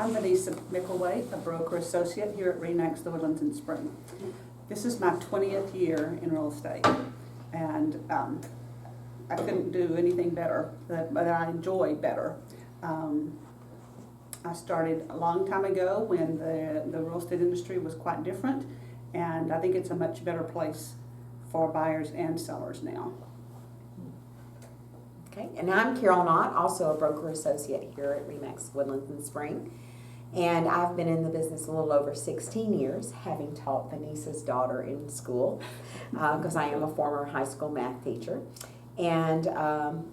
I'm Vanissa Micklethwait, a broker associate here at RE/MAX the Woodlands and Spring. This is my 20th year in real estate, and I couldn't do anything better, that I enjoy better. I started a long time ago when the real estate industry was quite different, and I think it's a much better place for buyers and sellers now. Okay, and I'm Carol Knott, also a broker associate here at RE/MAX Woodlands and Spring. And I've been in the business a little over 16 years, having taught Vanissa's daughter in school, because I am a former high school math teacher. And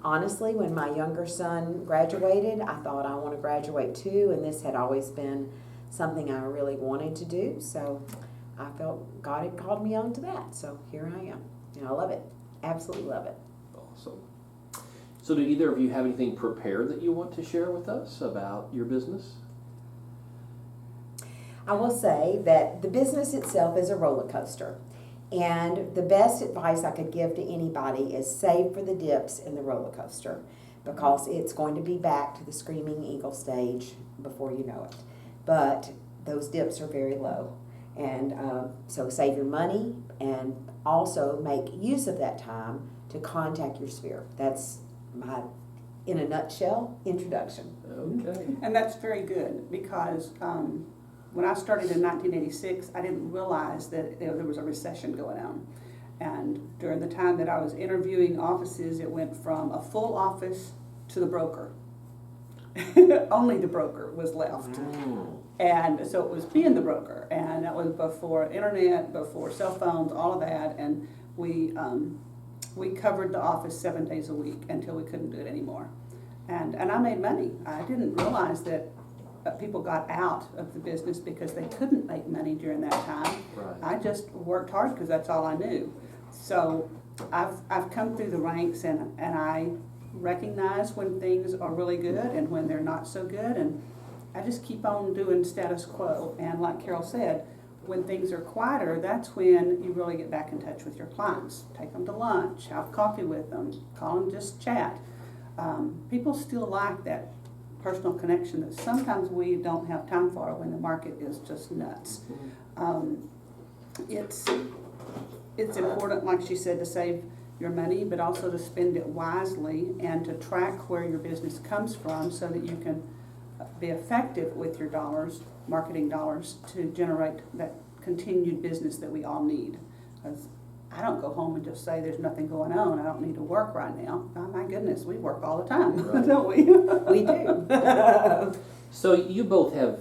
honestly, when my younger son graduated, I thought I want to graduate too, and this had always been something I really wanted to do. So I felt God had called me on to that. So here I am, and I love it. Absolutely love it. Awesome. So do either of you have anything prepared that you want to share with us about your business? I will say that the business itself is a roller coaster. And the best advice I could give to anybody is save for the dips in the roller coaster, because it's going to be back to the screaming eagle stage before you know it. But those dips are very low. And so save your money and also make use of that time to contact your sphere. That's my, in a nutshell, introduction. Okay. And that's very good, because when I started in 1986, I didn't realize that there was a recession going on. And during the time that I was interviewing offices, it went from a full office to the broker. Only the broker was left. Mm. And so it was being the broker, and that was before internet, before cell phones, all of that. And we covered the office 7 days a week until we couldn't do it anymore. And I made money. I didn't realize that people got out of the business because they couldn't make money during that time. Right. I just worked hard because that's all I knew. So I've come through the ranks, and I recognize when things are really good and when they're not so good, and I just keep on doing status quo. And like Carol said, when things are quieter, that's when you really get back in touch with your clients. Take them to lunch, have coffee with them, call them, just chat. People still like that personal connection that sometimes we don't have time for when the market is just nuts. It's important, like she said, to save your money, but also to spend it wisely and to track where your business comes from so that you can be effective with your dollars, marketing dollars, to generate that continued business that we all need. Because I don't go home and just say there's nothing going on, I don't need to work right now. Oh my goodness, we work all the time, Right. don't we? We do. So you both have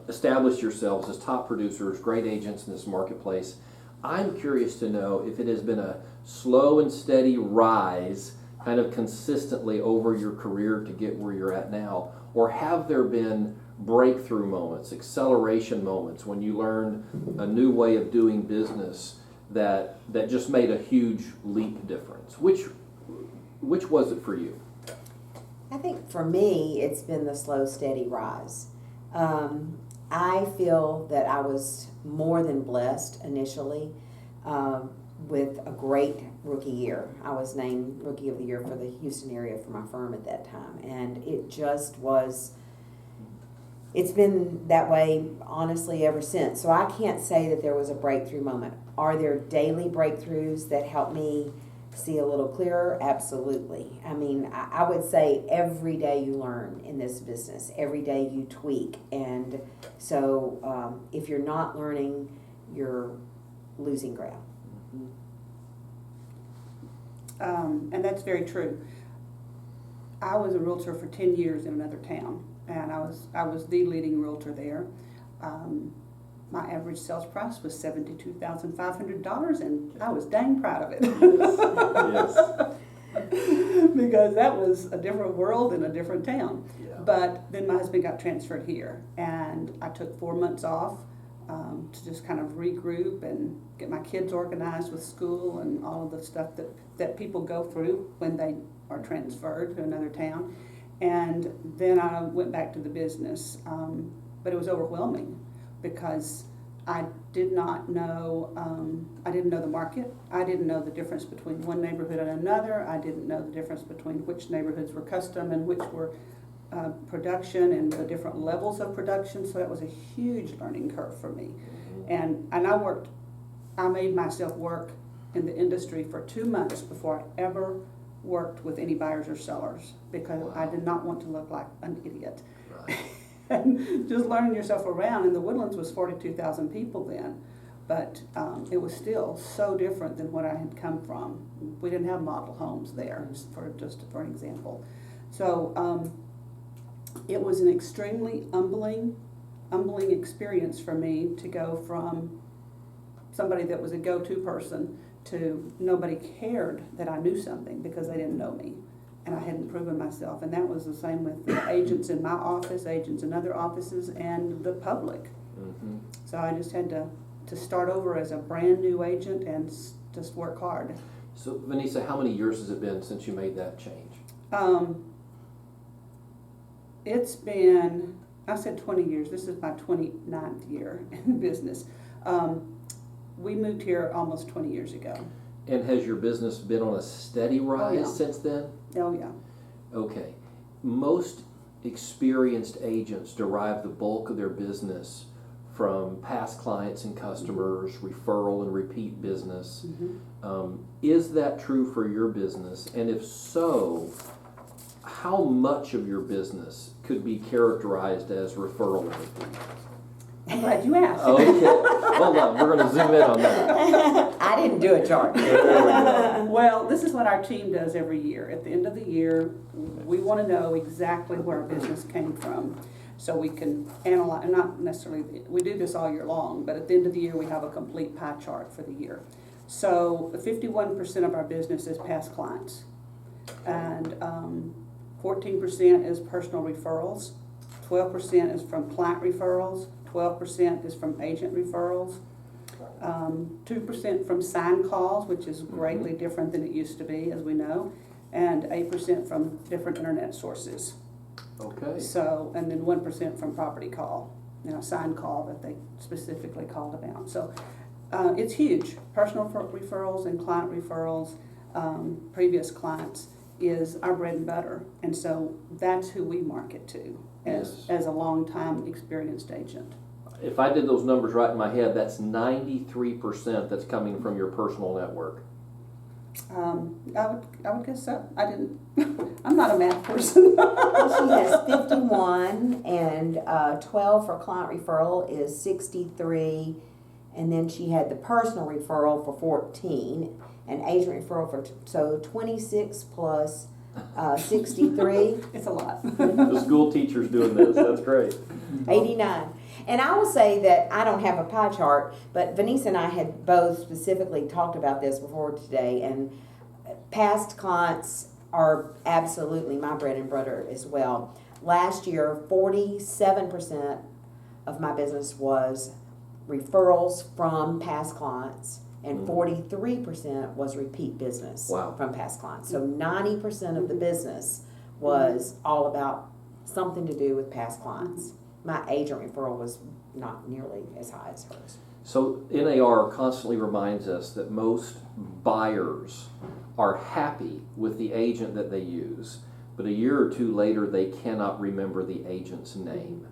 established yourselves as top producers, great agents in this marketplace. I'm curious to know if it has been a slow and steady rise kind of consistently over your career to get where you're at now, or have there been breakthrough moments, acceleration moments when you learned a new way of doing business that just made a huge leap difference? Which was it for you? I think for me, it's been the slow, steady rise. I feel that I was more than blessed initially with a great rookie year. I was named Rookie of the Year for the Houston area for my firm at that time, and it just was, it's been that way honestly ever since. So I can't say that there was a breakthrough moment. Are there daily breakthroughs that help me see a little clearer? Absolutely. I mean, I would say every day you learn in this business, every day you tweak. And so if you're not learning, you're losing ground. And that's very true. I was a realtor for 10 years in another town, and I was the leading realtor there. My average sales price was $72,500, and I was dang proud of it. Yes. Because that was a different world in a different town. Yeah. But then my husband got transferred here, and I took 4 months off to just kind of regroup and get my kids organized with school and all of the stuff that people go through when they are transferred to another town. And then I went back to the business, but it was overwhelming because I did not know, I didn't know the market. I didn't know the difference between one neighborhood and another. I didn't know the difference between which neighborhoods were custom and which were production and the different levels of production, so that was a huge learning curve for me. And I made myself work in the industry for 2 months before I ever worked with any buyers or sellers, because I did not want to look like an idiot. Right. And just learning yourself around, and the Woodlands was 42,000 people then, but it was still so different than what I had come from. We didn't have model homes there, just for an example. So it was an extremely humbling experience for me to go from somebody that was a go-to person to nobody cared that I knew something because they didn't know me and I hadn't proven myself. And that was the same with the agents in my office, agents in other offices, and the public. Mm-hmm. So I just had to start over as a brand new agent and just work hard. So Vanissa, how many years has it been since you made that change? It's been, I said 20 years. This is my 29th year in business. We moved here almost 20 years ago. And has your business been on a steady rise since then? Oh, yeah. Okay. Most experienced agents derive the bulk of their business from past clients and customers, referral and repeat business. Mm-hmm. Is that true for your business? And if so, how much of your business could be characterized as referral and repeat? I'm glad you asked. Okay. Hold on, we're going to zoom in on that. I didn't do a chart. There we go. Well, this is what our team does every year. At the end of the year, we want to know exactly where our business came from, so we can analyze, and not necessarily, we do this all year long, but at the end of the year, we have a complete pie chart for the year. So 51% of our business is past clients, and 14% is personal referrals, 12% is from client referrals, 12% is from agent referrals, 2% from sign calls, which is greatly different than it used to be, as we know, and 8% from different internet sources. Okay. So, and then 1% from property call, sign call that they specifically called about. So it's huge. Personal referrals and client referrals, previous clients, is our bread and butter. And so that's who we market to as a long-time experienced agent. If I did those numbers right in my head, that's 93% that's coming from your personal network. I would guess so. I didn't. I'm not a math person. Well, she has 51, and 12 for client referral is 63, and then she had the personal referral for 14, and agent referral for so 26 plus 63. It's a lot. The school teacher's doing this. That's great. 89. And I will say that I don't have a pie chart, but Vanissa and I had both specifically talked about this before today, and past clients are absolutely my bread and butter as well. Last year, 47% of my business was referrals from past clients, and 43% was repeat business from past clients. So 90% of the business was all about something to do with past clients. My agent referral was not nearly as high as hers. So NAR constantly reminds us that most buyers are happy with the agent that they use, but a year or two later they cannot remember the agent's name.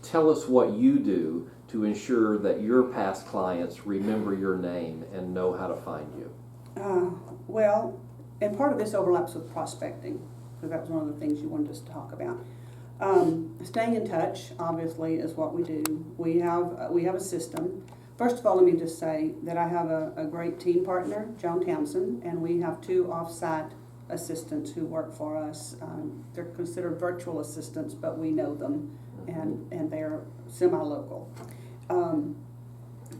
Tell us what you do to ensure that your past clients remember your name and know how to find you. Well, and part of this overlaps with prospecting, because that was one of the things you wanted us to talk about. Staying in touch, obviously, is what we do. We have a system. First of all, let me just say that I have a great team partner, Joan Townsend, and we have 2 off-site assistants who work for us. They're considered virtual assistants, but we know them, and they're semi-local.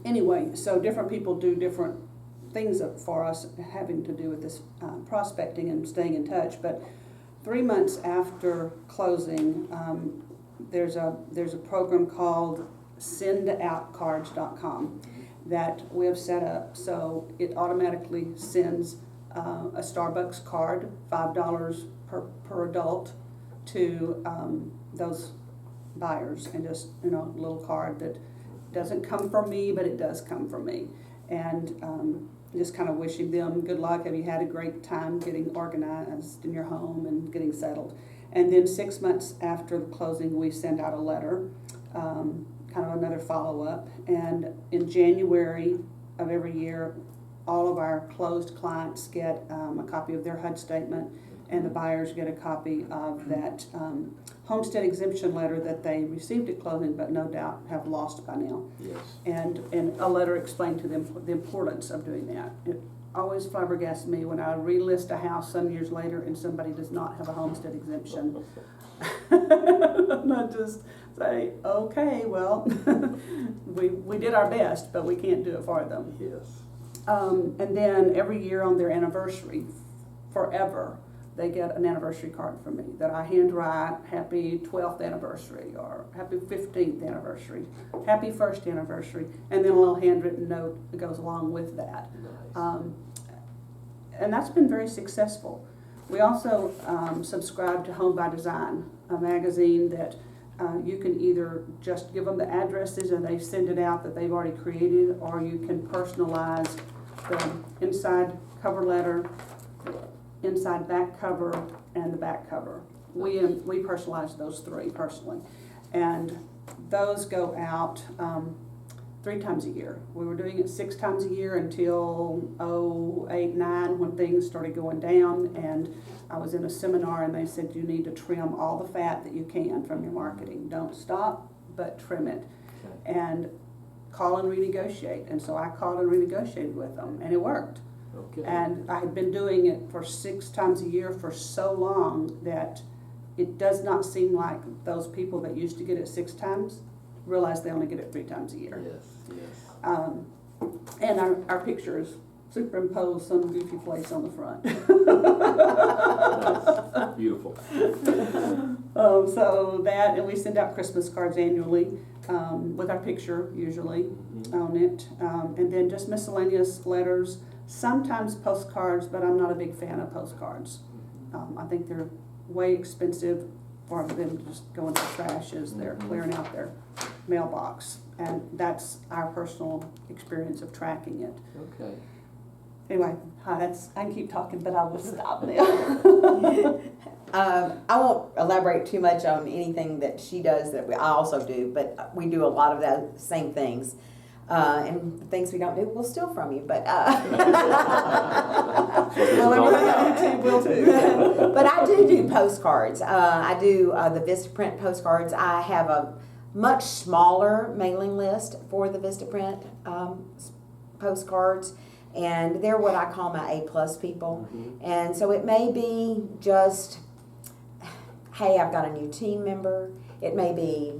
Anyway, so different people do different things for us having to do with this prospecting and staying in touch, but 3 months after closing, there's a program called sendoutcards.com that we have set up, so it automatically sends a Starbucks card, $5 per adult, to those buyers, and just a little card that doesn't come from me, but it does come from me, and just kind of wishing them good luck. Have you had a great time getting organized in your home and getting settled? And then 6 months after the closing, we send out a letter, kind of another follow-up. And in January of every year, all of our closed clients get a copy of their HUD statement, and the buyers get a copy of that homestead exemption letter that they received at closing, but no doubt have lost by now. Yes. And a letter explained to them the importance of doing that. It always flabbergasts me when I relist a house some years later and somebody does not have a homestead exemption. And I just say, okay, well, we did our best, but we can't do it for them. Yes. And then every year on their anniversary, forever, they get an anniversary card from me that I handwrite, happy 12th anniversary, or happy 15th anniversary, happy 1st anniversary, and then a little handwritten note that goes along with that. Nice. And that's been very successful. We also subscribe to Home by Design, a magazine that you can either just give them the addresses and they send it out that they've already created, or you can personalize the inside cover letter, inside back cover, and the back cover. We personalize those three personally, and those go out 3 times a year. We were doing it 6 times a year until 2008, 2009 when things started going down, and I was in a seminar and they said you need to trim all the fat that you can from your marketing. Don't stop, but trim it. Okay. And call and renegotiate. And so I called and renegotiated with them, and it worked. Okay. And I had been doing it for 6 times a year for so long that it does not seem like those people that used to get it 6 times realize they only get it 3 times a year. Yes, yes. And our pictures superimpose some goofy place on the front. Nice. Beautiful. So that, and we send out Christmas cards annually with our picture usually on it. And then just miscellaneous letters, sometimes postcards, but I'm not a big fan of postcards. I think they're way expensive for them to just go into the trash as they're clearing out their mailbox. And that's our personal experience of tracking it. Okay. Anyway, I can keep talking, but I will stop now. I won't elaborate too much on anything that she does that I also do, but we do a lot of the same things. And the things we don't do, we'll steal from you. But Will too. but I do postcards. I do the Vistaprint postcards. I have a much smaller mailing list for the Vistaprint postcards, and they're what I call my A+ people. And so it may be just, hey, I've got a new team member. It may be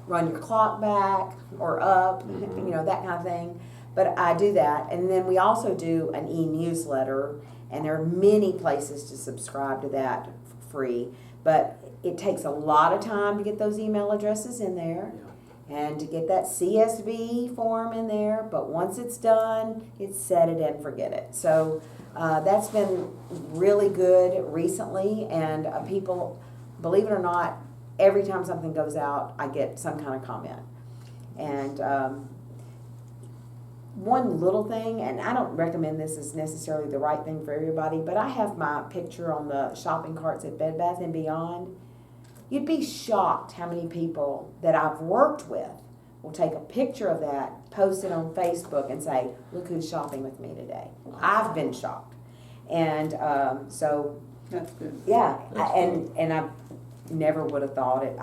run your clock back or up, you know, that kind of thing. But I do that. And then we also do an e-newsletter, and there are many places to subscribe to that for free. But it takes a lot of time to get those email addresses in there and to get that CSV form in there. But once it's done, it's set it and forget it. So that's been really good recently, and people, believe it or not, every time something goes out, I get some kind of comment. And one little thing, and I don't recommend this as necessarily the right thing for everybody, but I have my picture on the shopping carts at Bed Bath & Beyond. You'd be shocked how many people that I've worked with will take a picture of that, post it on Facebook, and say, look who's shopping with me today. I've been shocked. And so, That's good. yeah, That's and I never would have thought it.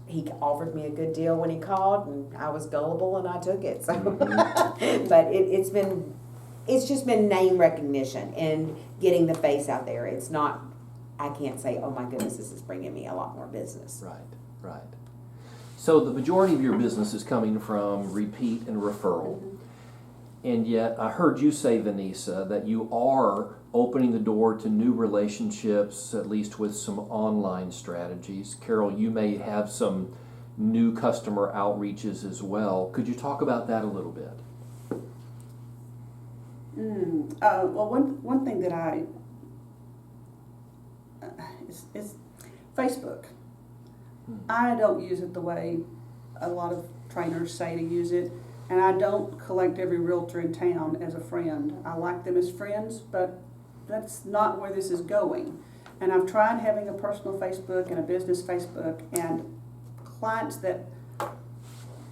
He offered me a good deal when he called, and I was gullible and I took it. So, but it's just been name recognition and getting the face out there. It's not, I can't say, oh my goodness, this is bringing me a lot more business. Right, right. So the majority of your business is coming from repeat and referral. And yet I heard you say, Vanissa, that you are opening the door to new relationships, at least with some online strategies. Carol, you may have some new customer outreaches as well. Could you talk about that a little bit? Well, one thing that is Facebook. I don't use it the way a lot of trainers say to use it. And I don't collect every realtor in town as a friend. I like them as friends, but that's not where this is going. And I've tried having a personal Facebook and a business Facebook, and clients that,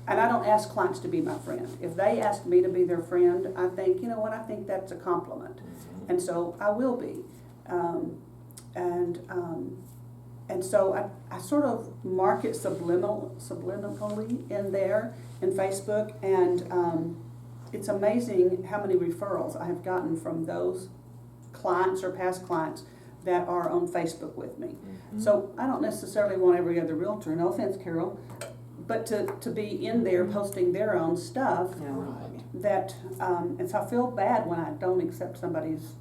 and I don't ask clients to be my friend. If they ask me to be their friend, I think, you know what, I think that's a compliment. And so I will be. And so I sort of mark it subliminally in there in Facebook, and it's amazing how many referrals I have gotten from those clients or past clients that are on Facebook with me. So I don't necessarily want every other realtor, no offense, Carol, but to be in there posting their own stuff. That and so I feel bad when I don't accept somebody's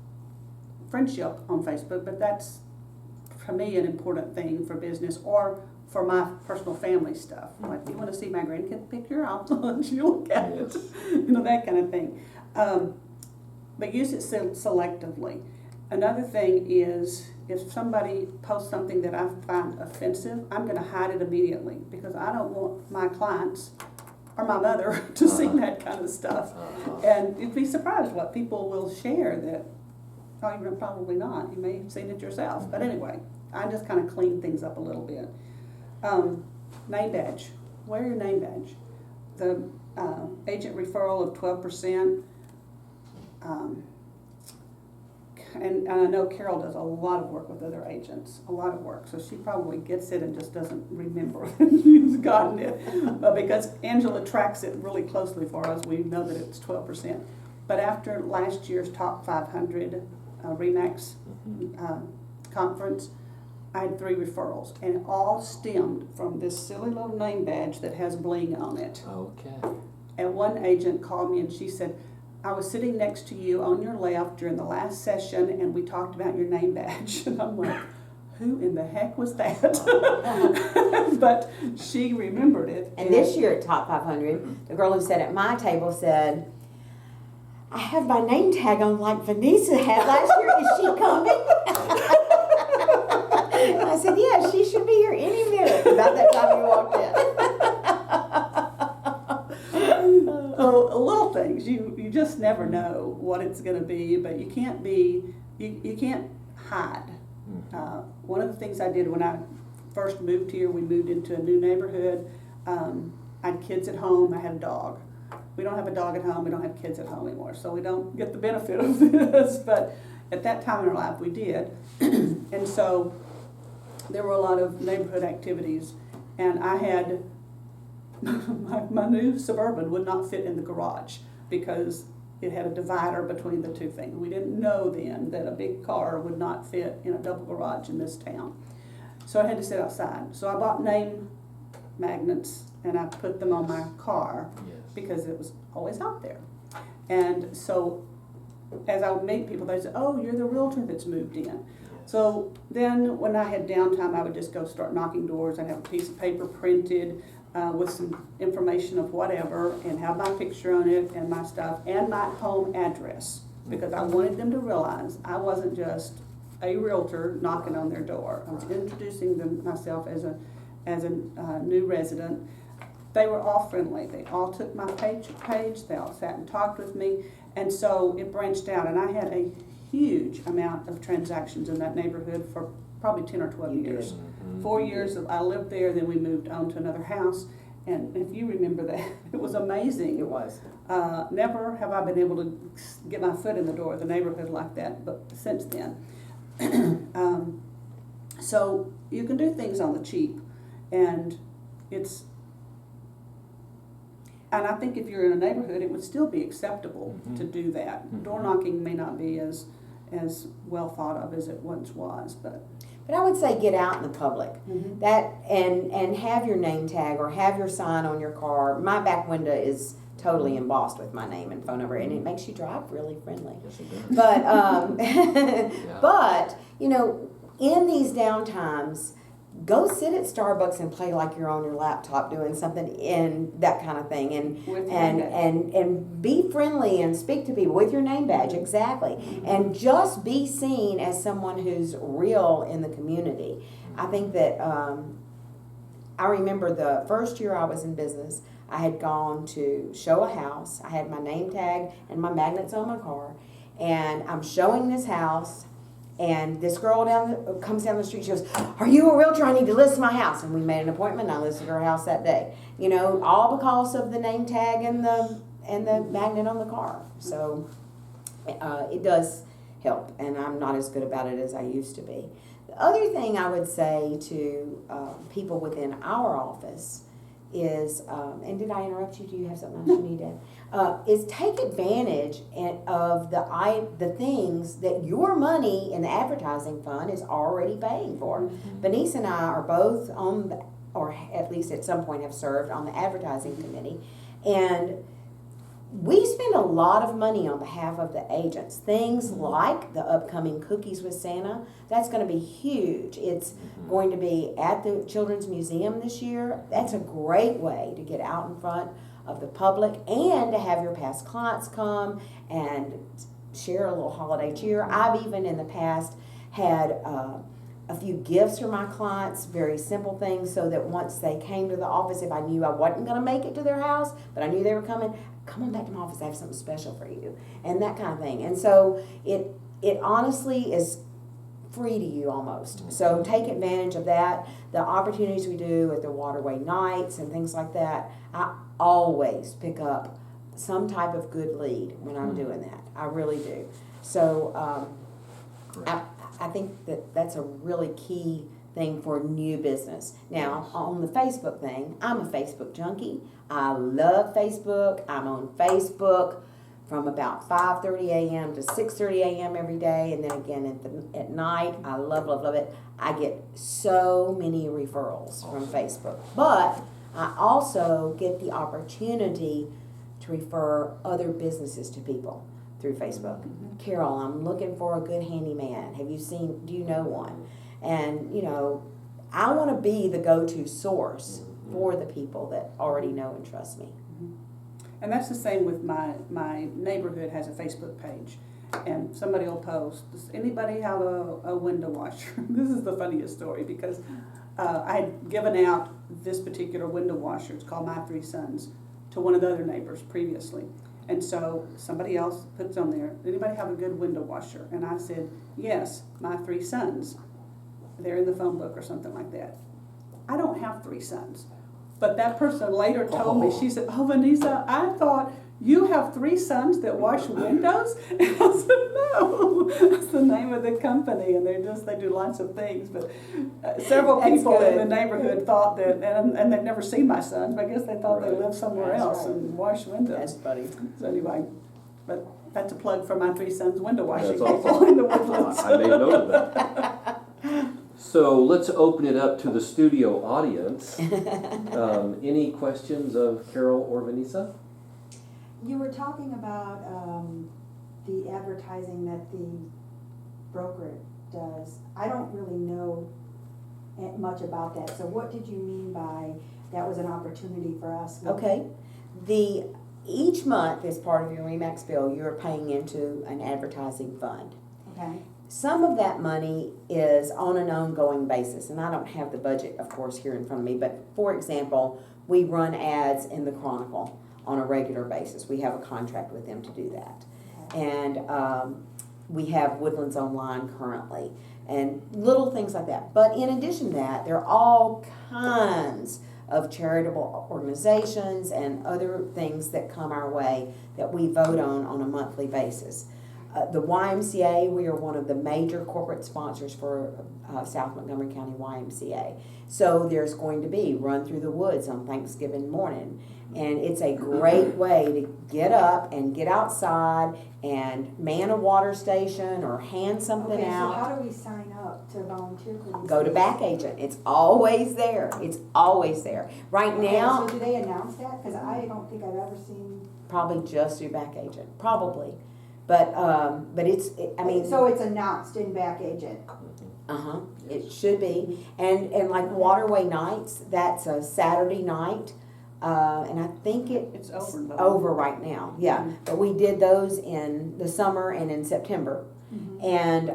friendship on Facebook, but that's for me an important thing for business or for my personal family stuff. Like, you want to see my grandkid picture? I'll let you look at it. You know, that kind of thing. But use it selectively. Another thing is, if somebody posts something that I find offensive, I'm going to hide it immediately, because I don't want my clients or my mother to see that kind of stuff. And you'd be surprised what people will share that, oh, you're probably not. You may have seen it yourself. But anyway, I just kind of clean things up a little bit. Name badge. Wear your name badge. The agent referral of 12%. And I know Carol does a lot of work with other agents, a lot of work. So she probably gets it and just doesn't remember she's gotten it. But because Angela tracks it really closely for us, we know that it's 12%. But after last year's top 500 RE/MAX conference, I had 3 referrals, and it all stemmed from this silly little name badge that has bling on it. Okay. And one agent called me and she said, I was sitting next to you on your left during the last session, and we talked about your name badge. And I'm like, who in the heck was that? But she remembered it. And this year at Top 500, the girl who sat at my table said, I have my name tag on like Vanissa had last year. Is she coming? I said, yeah, she should be here any minute. About that time you walked in. So little things, you just never know what it's going to be, but you can't you can't hide. One of the things I did when I first moved here, we moved into a new neighborhood. I had kids at home. I had a dog. We don't have a dog at home. We don't have kids at home anymore, so we don't get the benefit of this. But at that time in our life, we did. And so there were a lot of neighborhood activities, and I had my new Suburban would not fit in the garage because it had a divider between the two things. We didn't know then that a big car would not fit in a double garage in this town. So I had to sit outside. So I bought name magnets and I put them on my car because it was always out there. And so as I would meet people, they'd say, oh, you're the realtor that's moved in. So then when I had downtime, I would just go start knocking doors. I'd have a piece of paper printed with some information of whatever, and have my picture on it and my stuff and my home address, because I wanted them to realize I wasn't just a realtor knocking on their door. I was introducing myself as a new resident. They were all friendly. They all took my page. They all sat and talked with me, and so it branched out. And I had a huge amount of transactions in that neighborhood for probably 10 or 12 years. 4 years I lived there, then we moved on to another house, and if you remember that, it was amazing. It was. Never have I been able to get my foot in the door of the neighborhood like that, but since then. So you can do things on the cheap, and I think if you're in a neighborhood, it would still be acceptable to do that. Door knocking may not be as well thought of as it once was, but I would say get out in the public. That and have your name tag or have your sign on your car. My back window is totally embossed with my name and phone number, and it makes you drive really friendly. Yes, it does. But but you know, in these downtimes, go sit at Starbucks and play like you're on your laptop doing something in that kind of thing, and be friendly and speak to people with your name badge, exactly, and just be seen as someone who's real in the community. I think that I remember the first year I was in business, I had gone to show a house. I had my name tag and my magnets on my car, and I'm showing this house. And this girl comes down the street. She goes, "Are you a realtor? I need to list my house." And we made an appointment. And I listed her house that day. You know, all because of the name tag and the magnet on the car. So it does help, and I'm not as good about it as I used to be. The other thing I would say to people within our office is, and did I interrupt you? Do you have something else you need to add? Is take advantage of the things that your money in the advertising fund is already paying for. Vanissa and I are both on, or at least at some point have served on the advertising committee, and we spend a lot of money on behalf of the agents. Things like the upcoming Cookies with Santa, that's going to be huge. It's going to be at the Children's Museum this year. That's a great way to get out in front of the public and to have your past clients come and share a little holiday cheer. I've even in the past had a few gifts for my clients, very simple things, so that once they came to the office, if I knew I wasn't going to make it to their house, but I knew they were coming, come on back to my office, I have something special for you, and that kind of thing. And so it honestly is free to you almost. So take advantage of that. The opportunities we do at the Waterway Nights and things like that, I always pick up some type of good lead when I'm doing that. I really do. So I think that's a really key thing for new business. Now, on the Facebook thing, I'm a Facebook junkie. I love Facebook. I'm on Facebook from about 5:30 a.m. to 6:30 a.m. every day, and then again at night. I love it. I get so many referrals from Facebook, but I also get the opportunity to refer other businesses to people through Facebook. Carol, I'm looking for a good handyman. Do you know one? And, you know, I want to be the go-to source for the people that already know and trust me. And that's the same with my neighborhood has a Facebook page. And somebody will post, does anybody have a window washer? This is the funniest story because I had given out this particular window washer, it's called My Three Sons, to one of the other neighbors previously. And so somebody else puts on there, anybody have a good window washer? And I said, yes, my 3 sons. They're in the phone book or something like that. I don't have 3 sons. But that person later told me, she said, oh, Vanissa, I thought you have 3 sons that wash windows? And I said, no, that's the name of the company. And they do lots of things. But several people in the neighborhood thought that, and they've never seen my sons, but I guess they thought they lived somewhere else and washed windows. That's funny. So anyway, but that's a plug for my 3 sons window washing That's people awesome. in the Woodlands. I made note of that. So let's open it up to the studio audience. Any questions of Carol or Vanissa? You were talking about the advertising that the broker does. I don't really know much about that. So what did you mean by that was an opportunity for us? Okay. Each month, as part of your RE/MAX bill, you're paying into an advertising fund. Okay. Some of that money is on an ongoing basis, and I don't have the budget, of course, here in front of me, but for example, we run ads in the Chronicle on a regular basis. We have a contract with them to do that. Okay. And we have Woodlands Online currently, and little things like that. But in addition to that, there are all kinds of charitable organizations and other things that come our way that we vote on a monthly basis. The YMCA, we are one of the major corporate sponsors for South Montgomery County YMCA. So there's going to be Run Through the Woods on Thanksgiving morning. And it's a great way to get up and get outside and man a water station or hand something Okay, out. so how do we sign up to volunteer for these? Go to Back Agent. It's always there. It's always there. Right Okay, now, so do they announce that? Because I don't think I've ever seen. probably just through Back Agent. Probably. But I mean. So it's announced in Back Agent. It should be. And like Waterway Nights, that's a Saturday night. And I think It's over. over right now. Yeah. But we did those in the summer and in September. And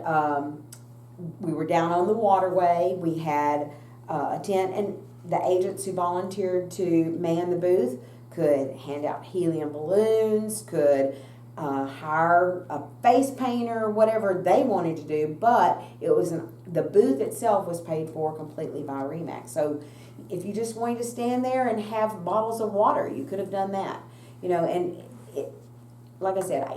we were down on the waterway. We had a tent, and the agents who volunteered to man the booth could hand out helium balloons, could hire a face painter, whatever they wanted to do, but it was the booth itself was paid for completely by RE/MAX. So if you just wanted to stand there and have bottles of water, you could have done that. And it, like I said,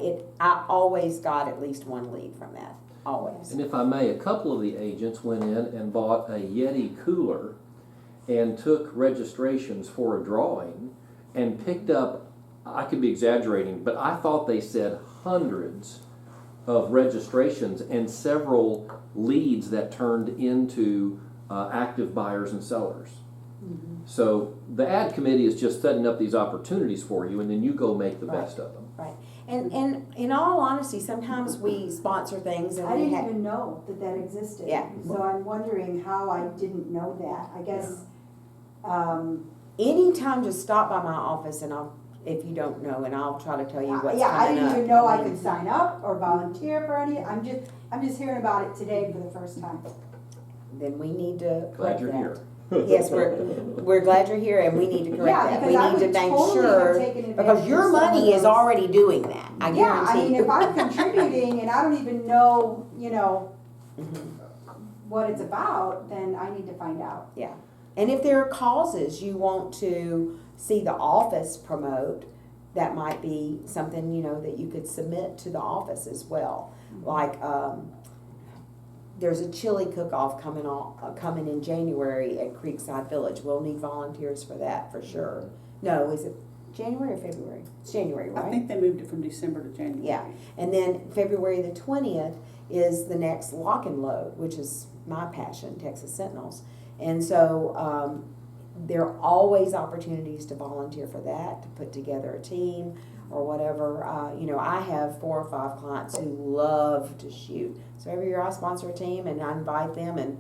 I always got at least one lead from that, always. And if I may, a couple of the agents went in and bought a Yeti cooler and took registrations for a drawing and picked up, I could be exaggerating, but I thought they said hundreds of registrations and several leads that turned into active buyers and sellers. Mm-hmm. So the ad committee is just setting up these opportunities for you, and then you go make the Right. best of them. Right. And in all honesty, sometimes we sponsor things and I we didn't have, even know that existed. Yeah. So I'm wondering how I didn't know that. I guess, anytime just stop by my office and if you don't know, and I'll try to tell you what's yeah, I coming didn't up. even know I could sign up or volunteer for any, I'm just hearing about it today for the first time. Then we need to Glad correct you're that. here. Yes, we're glad you're here, and we need to correct Yeah, that. because We I need would to make totally have sure, taken advantage because your of some of money is those. already doing that, I Yeah, I mean, guarantee. if I'm contributing and I don't even know, Mhm. what it's about, then I need to find out. Yeah, and if there are causes you want to see the office promote, that might be something, that you could submit to the office as well. Like, there's a chili cook-off coming in January at Creekside Village. We'll need volunteers for that, for sure. No, is it January or February? It's January, right? I think they moved it from December to January. Yeah, and then February the 20th is the next lock and load, which is my passion, Texas Sentinels. And so there are always opportunities to volunteer for that, to put together a team or whatever. I have 4 or 5 clients who love to shoot. So every year I sponsor a team and I invite them, and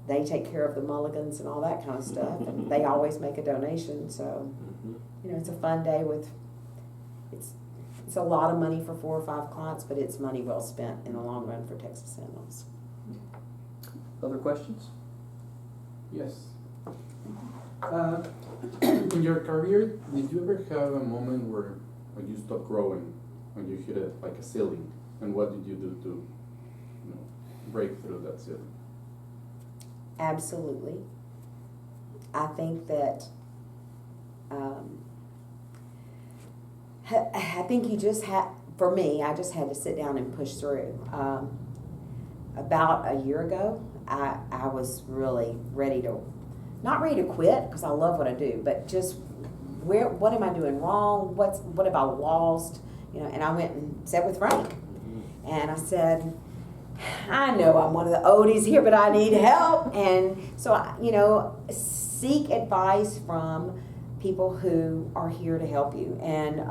they take care of the mulligans and all that kind of stuff. And they always make a donation. So, it's a fun day it's a lot of money for 4 or 5 clients, but it's money well spent in the long run for Texas Sentinels. Other questions? Yes. In your career, did you ever have a moment where you stopped growing, when you hit like a ceiling, and what did you do to break through that ceiling? Absolutely. I think that I think you just for me, I just had to sit down and push through. About a year ago, I was really not ready to quit, because I love what I do, but just what am I doing wrong? What have I lost? And I went and sat with Frank, and I said, I know I'm one of the oldies here, but I need help. And so, seek advice from people who are here to help you, and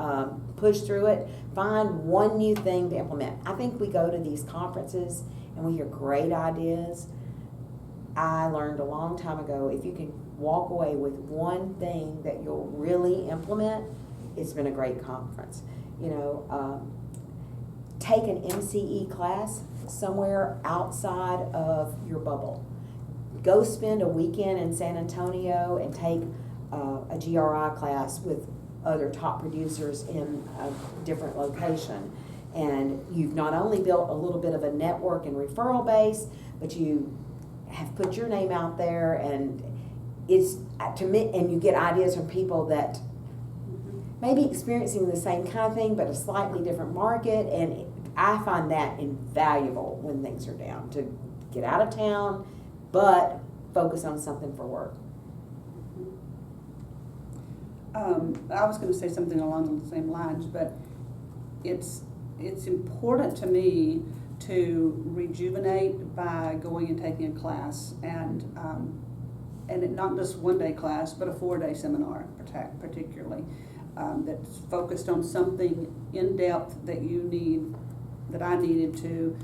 push through it. Find one new thing to implement. I think we go to these conferences and we hear great ideas. I learned a long time ago, if you can walk away with one thing that you'll really implement, it's been a great conference. Take an MCE class somewhere outside of your bubble. Go spend a weekend in San Antonio and take a GRI class with other top producers in a different location. And you've not only built a little bit of a network and referral base, but you have put your name out there, and it's to me, and you get ideas from people that may be experiencing the same kind of thing, but a slightly different market. And I find that invaluable when things are down, to get out of town, but focus on something for work. I was going to say something along the same lines, but it's important to me to rejuvenate by going and taking a class, and not just one-day class, but a 4-day seminar, particularly, that's focused on something in depth that I needed to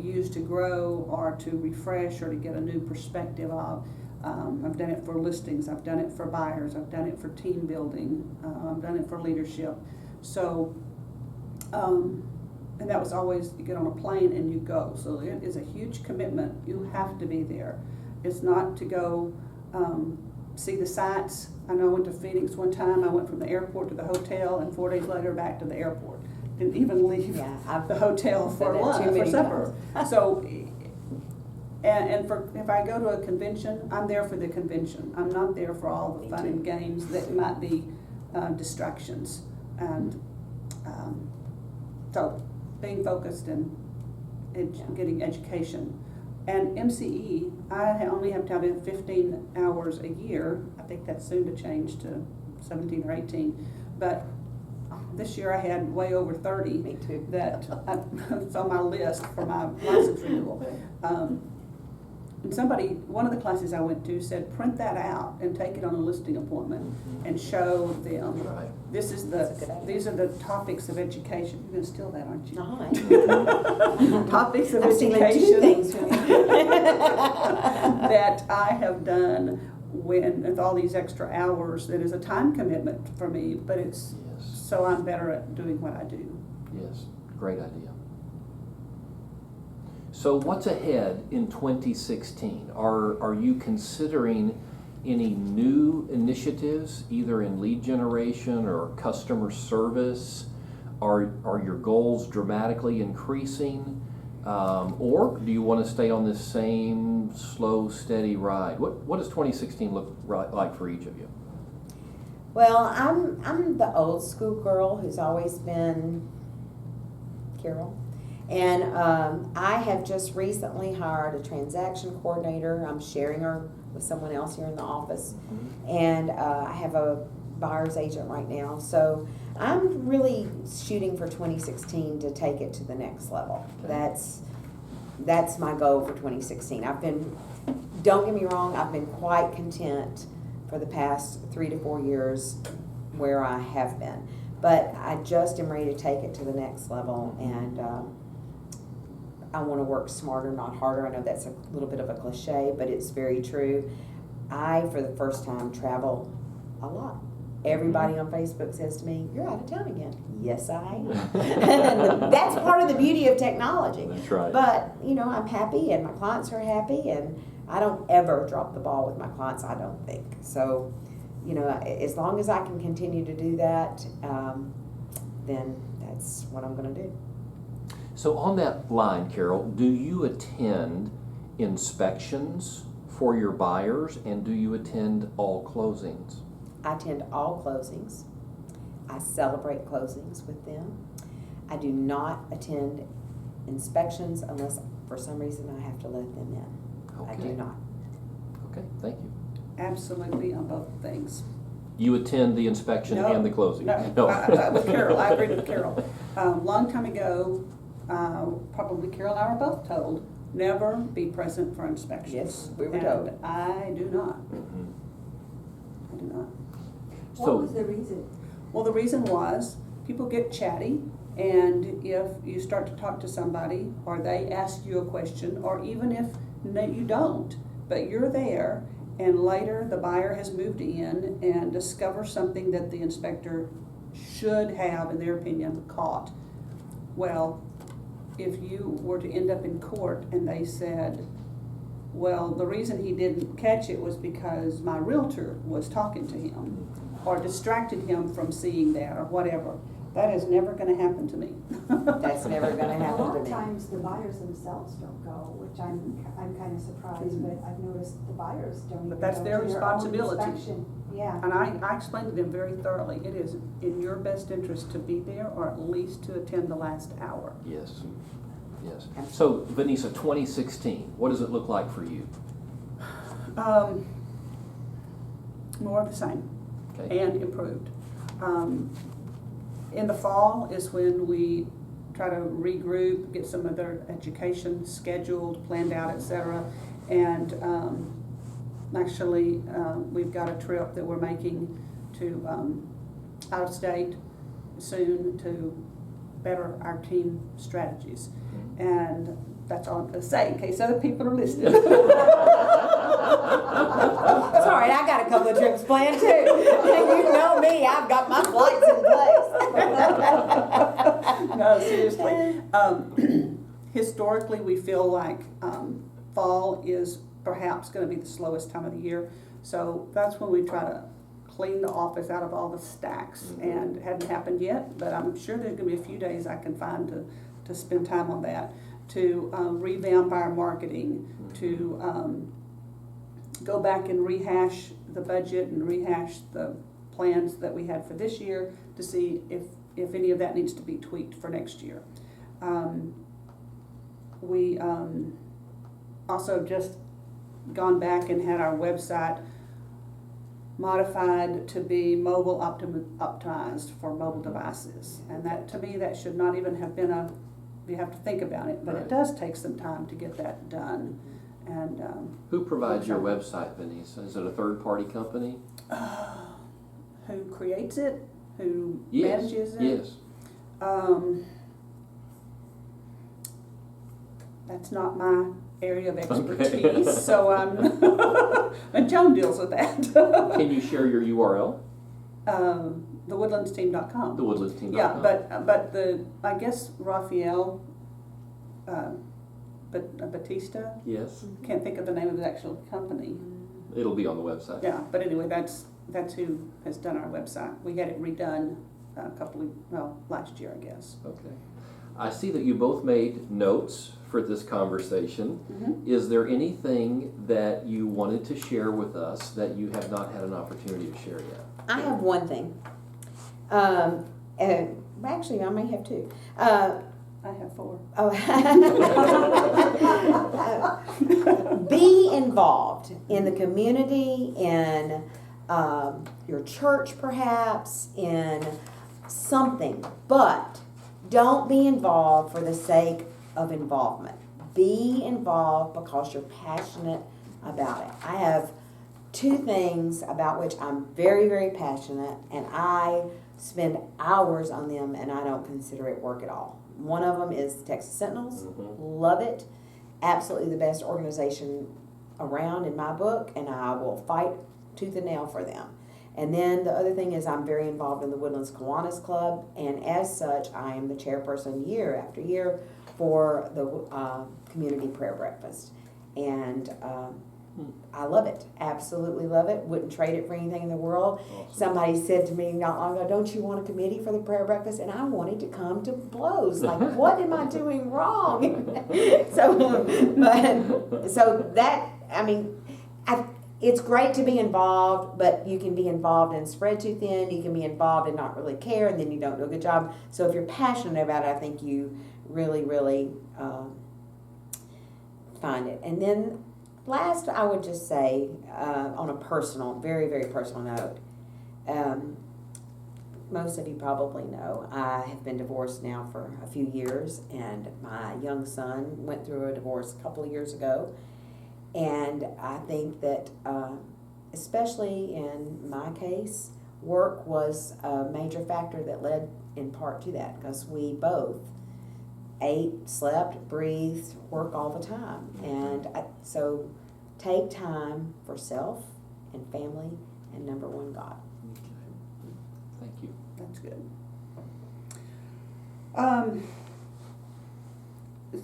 use to grow, or to refresh, or to get a new perspective of. I've done it for listings, I've done it for buyers, I've done it for team building, I've done it for leadership. So, and that was always, you get on a plane and you go. So it is a huge commitment. You have to be there. It's not to go see the sights. I know I went to Phoenix one time. I went from the airport to the hotel, and 4 days later back to the airport. didn't even leave Yeah, I've the hotel for done that too lunch, for many supper. times. So, and for, if I go to a convention, I'm there for the convention. I'm not there for all the Me fun too. and games that might be distractions. And so, being focused and getting education. And MCE, I only have to have 15 hours a year. I think that's soon to change to 17 or 18. But this year I had way over 30 Me too. that it's on my list for my license renewal. And somebody, one of the classes I went to said, print that out and take it on a listing appointment and show them. That's right. This is That's a good idea. these are the topics of education. You're gonna steal that, aren't you? No, Topics of I'm stealing two education things from you. that I have done with all these extra hours. That is a time commitment for me, but it's Yes. so I'm better at doing what I do. Yes, great idea. So what's ahead in 2016? Are you considering any new initiatives, either in lead generation or customer service? Are your goals dramatically increasing? Or do you want to stay on this same slow, steady ride? What does 2016 look like for each of you? Well, I'm the old school girl who's always been Carol. And I have just recently hired a transaction coordinator. I'm sharing her with someone else here in the office. And I have a buyer's agent right now. So I'm really shooting for 2016 to take it to the next level. Okay. That's my goal for 2016. Don't get me wrong, I've been quite content for the past 3 to 4 years where I have been. But I just am ready to take it to the next level, and I want to work smarter, not harder. I know that's a little bit of a cliche, but it's very true. I, for the first time, travel a lot. Everybody on Facebook says to me, "You're out of town again." Yes, I am. And that's part of the beauty of technology. That's right. But, I'm happy, and my clients are happy, and I don't ever drop the ball with my clients, I don't think. So, as long as I can continue to do that, then that's what I'm going to do. So on that line, Carol, do you attend inspections for your buyers, and do you attend all closings? I attend all closings. I celebrate closings with them. I do not attend inspections unless for some reason I have to let them in. I do Okay. not. Okay, thank you. Absolutely on both things. You attend the inspection No, and the closing? No, with Carol, I agree with Carol. Long time ago, probably Carol and I were both told, never be present for inspections. Yes, we were And told. I do not. Mhm. I do not. What So, was the reason? Well, the reason was, people get chatty, and if you start to talk to somebody, or they ask you a question, or even if you don't, but you're there, and later the buyer has moved in and discovers something that the inspector should have, in their opinion, caught. Well, if you were to end up in court and they said, well, the reason he didn't catch it was because my realtor was talking to him, or distracted him from seeing that, or whatever, that is never gonna happen to me. That's never going to A happen lot to of me. times the buyers themselves don't go, which I'm kind of surprised, but I've noticed the buyers don't even But that's go their to own responsibility. inspection. Yeah. And I explained to them very thoroughly, it is in your best interest to be there, or at least to attend the last hour. yes, yes. So, Vanissa, 2016, what does it look like for you? More of the same. Okay. And improved. In the fall is when we try to regroup, get some of their education scheduled, planned out, etc. And actually, we've got a trip that we're making to out of state soon to better our team strategies. And that's all I'm going to say in case other people are listening. Sorry, I got a couple of trips planned too. You know me, I've got my flights in place. No, seriously. Historically, we feel like fall is perhaps going to be the slowest time of the year. So that's when we try to clean the office out of all the stacks, and it hadn't happened yet, but I'm sure there's gonna be a few days I can find to spend time on that, to revamp our marketing, to go back and rehash the budget and rehash the plans that we had for this year to see if any of that needs to be tweaked for next year. We also just gone back and had our website modified to be mobile optimized for mobile devices. And that, to me, that should not even have been you have to think about it, but Right. it does take some time to get that done. And Who provides your website, Vanissa? Is it a third-party company? who creates it, who Yes. manages it? Yes. That's not my area of expertise, Okay. so and Joan deals with that. Can you share your URL? TheWoodlandsteam.com. TheWoodlandsTeam.com. Yeah, but I guess Raphael Batista, Yes. can't think of the name of the actual company. It'll be on the website. Yeah, but anyway, that's who has done our website. We had it redone last year, I guess. Okay. I see that you both made notes for this conversation. Mm-hmm. Is there anything that you wanted to share with us that you have not had an opportunity to share yet? I have one thing. Actually, I may have two. I have 4. Oh. Be involved in the community, in your church perhaps, in something, but don't be involved for the sake of involvement. Be involved because you're passionate about it. I have 2 things about which I'm very, very passionate, and I spend hours on them, and I don't consider it work at all. One of them is Texas Sentinels. Love it. Absolutely the best organization around in my book, and I will fight tooth and nail for them. And then the other thing is I'm very involved in the Woodlands Kiwanis Club, and as such, I am the chairperson year after year for the community prayer breakfast. And I love it. Absolutely love it. Wouldn't trade it for anything in the world. Awesome. Somebody said to me not long ago, don't you want a committee for the prayer breakfast? And I wanted to come to blows. Like, what am I doing wrong? So that, I mean, it's great to be involved, but you can be involved and spread too thin. You can be involved and not really care, and then you don't do a good job. So if you're passionate about it, I think you really, really find it. And then last, I would just say, on a personal, very, very personal note, most of you probably know, I have been divorced now for a few years, and my young son went through a divorce a couple of years ago. And I think that, especially in my case, work was a major factor that led in part to that, because we both ate, slept, breathed, work all the time. And so take time for self and family, and number one, God. Okay. Thank you. That's good.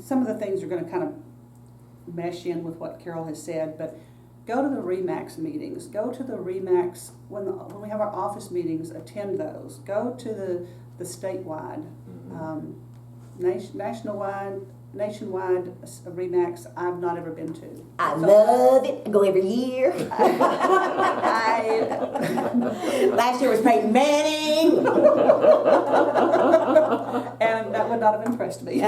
Some of the things are going to kind of mesh in with what Carol has said, but go to the REMAX meetings. Go to the REMAX when we have our office meetings. Attend those. Go to the statewide, nationwide REMAX. I've not ever been to. I love it. I go every year. Last year was Peyton Manning. And that would not have impressed me.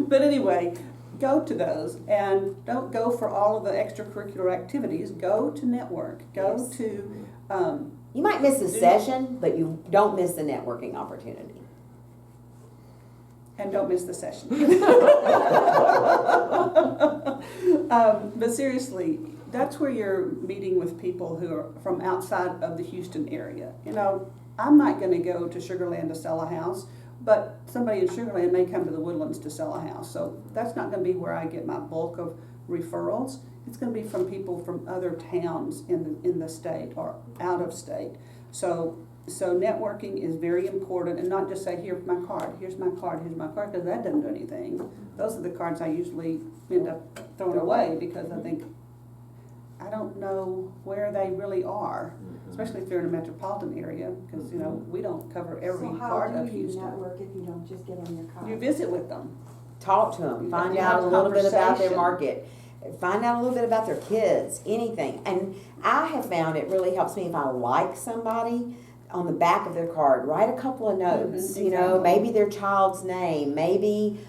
But anyway, go to those, and don't go for all of the extracurricular activities. Go to network. Go Yes. to. You might miss a session, but you don't miss the networking opportunity. And don't miss the session. But seriously, that's where you're meeting with people who are from outside of the Houston area. You know, I'm not going to go to Sugar Land to sell a house, but somebody in Sugar Land may come to the Woodlands to sell a house. So that's not going to be where I get my bulk of referrals. It's going to be from people from other towns in the state or out of state. So networking is very important, and not just say, here's my card, because that doesn't do anything. Those are the cards I usually end up throwing away, because I think I don't know where they really are, Mhm. especially if they're in a metropolitan area, because, you know, we don't cover every part of So how do you Houston. network if you don't just get in your car? You visit with them. Talk to them, You find have out a a little bit about their conversation. market, find out a little bit about their kids, anything. And I have found it really helps me if I like somebody, on the back of their card, write a couple of notes, you know, exactly. maybe their child's name, maybe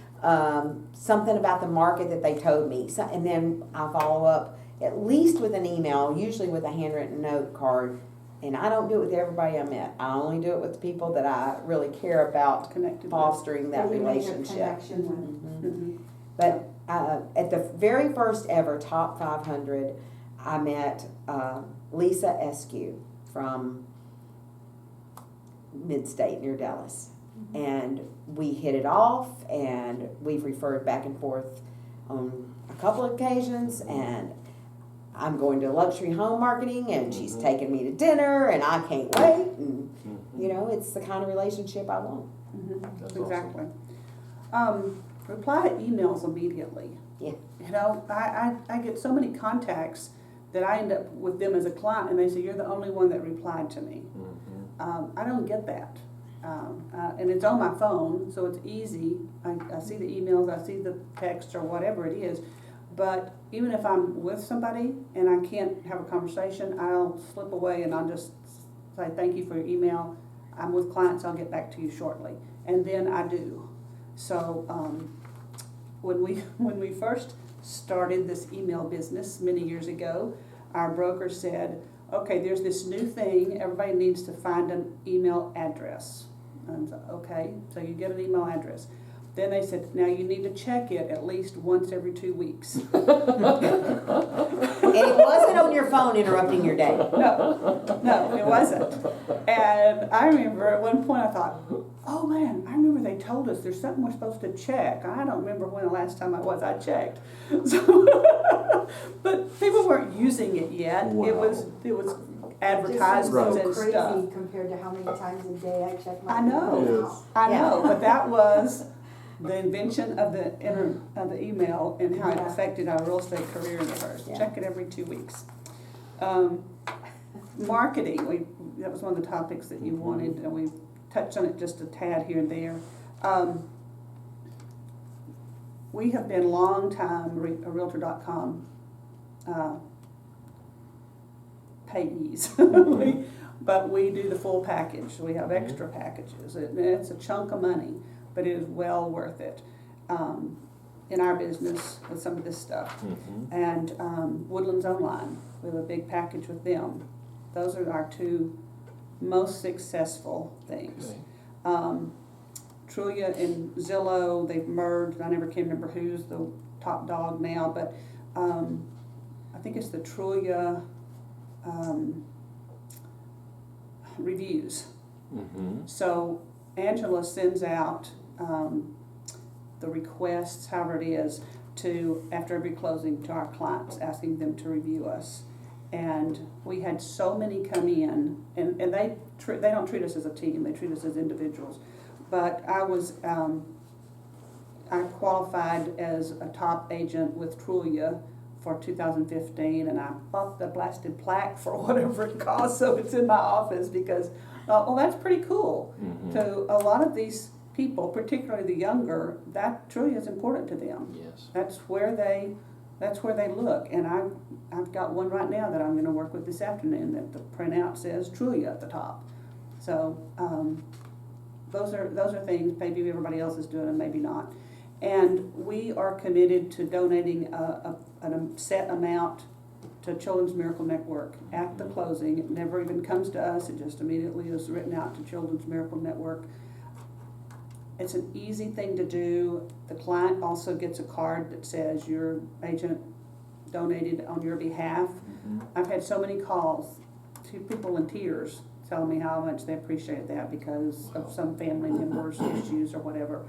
something about the market that they told me. So, and then I follow up at least with an email, usually with a handwritten note card. And I don't do it with everybody I met. I only do it with the people that I really care about Connected with. fostering that That you make a relationship. connection with. Mhm. But at the very first ever Top 500, I met Lisa Eskew from Mid-State near Dallas. And we hit it off, and we've referred back and forth on a couple of occasions, and I'm going to luxury home marketing, and she's taking me to dinner, and I can't wait. And, you know, it's the kind of relationship I want. That's Exactly. Reply to emails immediately. Yeah. You know, I get so many contacts that I end up with them as a client, and they say, you're the only one that replied to me. I don't get that. And it's on my phone, so it's easy. I see the emails, I see the text or whatever it is. But even if I'm with somebody and I can't have a conversation, I'll slip away and I'll just say, thank you for your email. I'm with clients, I'll get back to you shortly. And then I do. So when we first started this email business many years ago, our broker said, okay, there's this new thing, everybody needs to find an email address. And so, okay, so you get an email address. Then they said, now you need to check it at least once every 2 weeks. And it wasn't on your phone interrupting your day. No, it wasn't. And I remember at one point I thought, oh man, I remember they told us there's something we're supposed to check. I don't remember when the last time I checked. So, but people weren't using it yet. Wow. It was advertisements Just and so crazy stuff. compared to how many times a day I check my I know. email. Yes. I Yeah. know, but that was the invention of the email and how it Yeah. affected our real estate career in the first. Yeah. Check it every 2 weeks. Marketing, that was one of the topics that you wanted, and we touched on it just a tad here and there. We have been long time Realtor.com payees. But we do the full package. We have extra packages. It's a chunk of money, but it is well worth it in our business with some of this stuff. And Woodlands Online, we have a big package with them. Those are our two most successful things. Okay. Trulia and Zillow, they've merged. I never can remember who's the top dog now, but I think it's the Trulia reviews. So Angela sends out the requests, however it is, to after every closing to our clients, asking them to review us. And we had so many come in, and they don't treat us as a team; they treat us as individuals. But I qualified as a top agent with Trulia for 2015, and I bought the blasted plaque for whatever it cost, so it's in my office because, well, that's pretty cool. To a lot of these people, particularly the younger, that Trulia is important to them. Yes. That's where they look, and I've got one right now that I'm going to work with this afternoon that the printout says Trulia at the top. So those are things maybe everybody else is doing and maybe not. And we are committed to donating a set amount to Children's Miracle Network at the closing. It never even comes to us. It just immediately is written out to Children's Miracle Network. It's an easy thing to do. The client also gets a card that says your agent donated on your behalf. I've had so many calls, to people in tears telling me how much they appreciate that because of some family members' issues or whatever.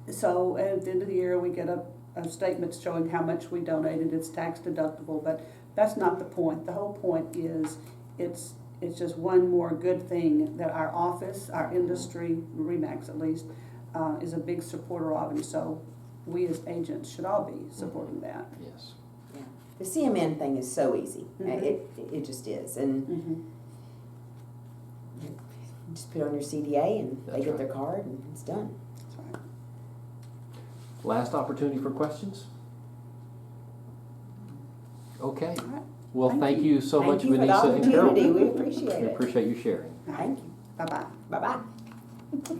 So at the end of the year, we get a statement showing how much we donated. It's tax deductible, but that's not the point. The whole point is it's just one more good thing that our office, our industry, RE/MAX at least, is a big supporter of, and so we as agents should all be supporting that. Yes. The CMN thing is so easy. Mhm. It just is. And Mhm. you just put on your CDA and they That's get right. their card and it's done. That's right. Last opportunity for questions? Okay. All right. Well, Thank thank you. you so Thank much, you for the Vanessa and Carol. opportunity. We appreciate We it. appreciate you sharing. Thank you. Bye-bye. Bye-bye.